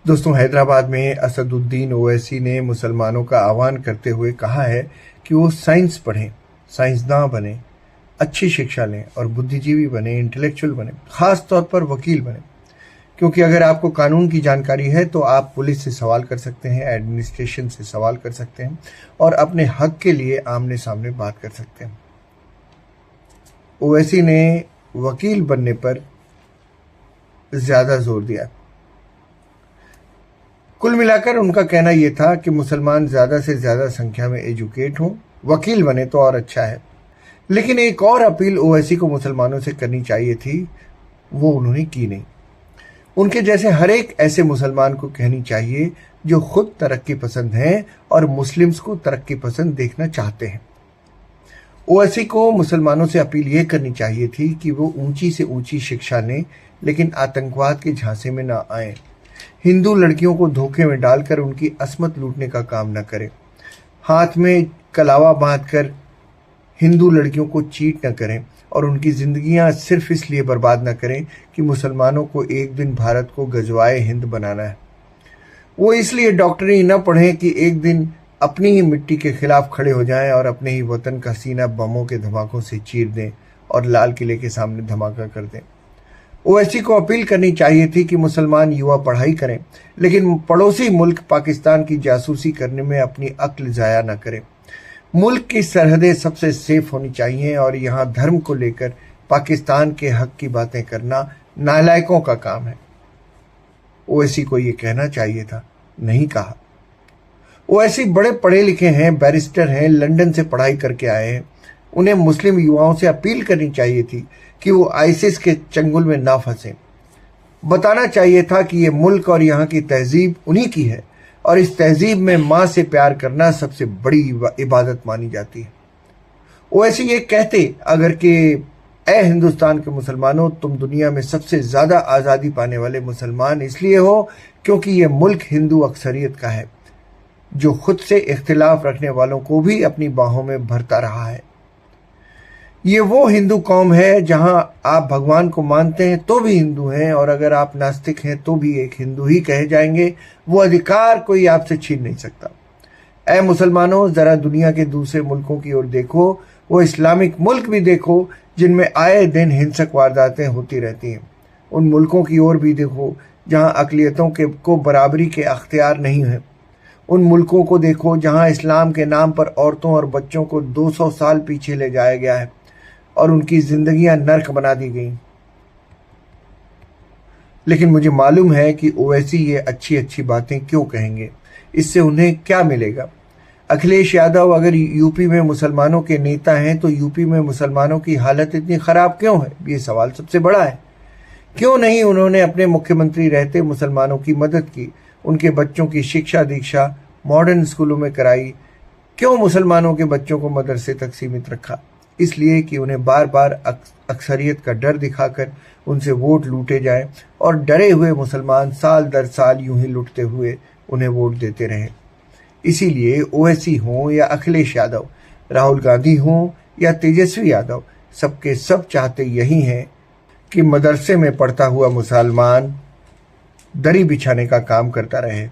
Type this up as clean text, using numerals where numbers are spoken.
दोस्तों, हैदराबाद में असदुद्दीन ओवैसी ने मुसलमानों का आह्वान करते हुए कहा है कि वो साइंस पढ़ें, साइंसदान बने, अच्छी शिक्षा लें और बुद्धिजीवी बने, इंटेलेक्चुअल बने, खास तौर पर वकील बने। क्योंकि अगर आपको कानून की जानकारी है तो आप पुलिस से सवाल कर सकते हैं, एडमिनिस्ट्रेशन से सवाल कर सकते हैं और अपने हक के लिए आमने सामने बात कर सकते हैं। ओवैसी ने वकील बनने पर ज्यादा जोर दिया। कुल मिलाकर उनका कहना यह था कि मुसलमान ज्यादा से ज्यादा संख्या में एजुकेट हों, वकील बने तो और अच्छा है। लेकिन एक और अपील ओवैसी को मुसलमानों से करनी चाहिए थी, वो उन्होंने की नहीं। उनके जैसे हर एक ऐसे मुसलमान को कहनी चाहिए जो खुद तरक्की पसंद हैं और मुस्लिम्स को तरक्की पसंद देखना चाहते हैं। ओवैसी को मुसलमानों से अपील यह करनी चाहिए थी कि वो ऊंची से ऊंची शिक्षा लें, लेकिन आतंकवाद के झांसे में ना आए। हिंदू लड़कियों को धोखे में डालकर उनकी असमत लूटने का काम न करें। हाथ में कलावा बांधकर हिंदू लड़कियों को चीट न करें और उनकी जिंदगियां सिर्फ इसलिए बर्बाद न करें कि मुसलमानों को एक दिन भारत को गजवाए हिंद बनाना है। वो इसलिए डॉक्टरी न पढ़ें कि एक दिन अपनी ही मिट्टी के खिलाफ खड़े हो जाएं और अपने ही वतन का सीना बमों के धमाकों से चीर दें और लाल किले के सामने धमाका कर दें। ओवैसी को अपील करनी चाहिए थी कि मुसलमान युवा पढ़ाई करें, लेकिन पड़ोसी मुल्क पाकिस्तान की जासूसी करने में अपनी अक्ल जाया न करें। मुल्क की सरहदें सबसे सेफ होनी चाहिए और यहाँ धर्म को लेकर पाकिस्तान के हक की बातें करना नालायकों का काम है। ओवैसी को ये कहना चाहिए था, नहीं कहा। ओवैसी बड़े पढ़े लिखे हैं, बैरिस्टर हैं, लंदन से पढ़ाई करके आए हैं। उन्हें मुस्लिम युवाओं से अपील करनी चाहिए थी कि वो आईसिस के चंगुल में ना फंसें। बताना चाहिए था कि ये मुल्क और यहाँ की तहजीब उन्हीं की है और इस तहजीब में माँ से प्यार करना सबसे बड़ी इबादत मानी जाती है। ओवैसी ये कहते अगर कि ए हिंदुस्तान के मुसलमानों, तुम दुनिया में सबसे ज्यादा आज़ादी पाने वाले मुसलमान इसलिए हो क्योंकि ये मुल्क हिंदू अक्सरियत का है, जो खुद से इख्तिलाफ रखने वालों को भी अपनी बाहों में भरता रहा है। ये वो हिंदू कौम है जहां आप भगवान को मानते हैं तो भी हिंदू हैं और अगर आप नास्तिक हैं तो भी एक हिंदू ही कहे जाएंगे। वो अधिकार कोई आपसे छीन नहीं सकता। ऐ मुसलमानों, जरा दुनिया के दूसरे मुल्कों की ओर देखो, वो इस्लामिक मुल्क भी देखो जिनमें आए दिन हिंसक वारदातें होती रहती हैं। उन मुल्कों की ओर भी देखो जहां अक़लियतों को बराबरी के अख्तियार नहीं है। उन मुल्कों को देखो जहां इस्लाम के नाम पर औरतों और बच्चों को 200 साल पीछे ले जाया गया है और उनकी जिंदगियां नर्क बना दी गई। लेकिन मुझे मालूम है कि ओवैसी ये अच्छी अच्छी बातें क्यों कहेंगे, इससे उन्हें क्या मिलेगा। अखिलेश यादव अगर यूपी में मुसलमानों के नेता हैं तो यूपी में मुसलमानों की हालत इतनी खराब क्यों है, ये सवाल सबसे बड़ा है। क्यों नहीं उन्होंने अपने मुख्यमंत्री रहते मुसलमानों की मदद की, उनके बच्चों की शिक्षा दीक्षा मॉडर्न स्कूलों में कराई। क्यों मुसलमानों के बच्चों को मदरसे तक सीमित रखा? इसलिए कि उन्हें बार बार अक्सरियत का डर दिखाकर उनसे वोट लूटे जाएं और डरे हुए मुसलमान साल दर साल यूं ही लुटते हुए उन्हें वोट देते रहें। इसीलिए ओवैसी हों या अखिलेश यादव, राहुल गांधी हों या तेजस्वी यादव, सबके सब चाहते यही हैं कि मदरसे में पढ़ता हुआ मुसलमान दरी बिछाने का काम करता रहे।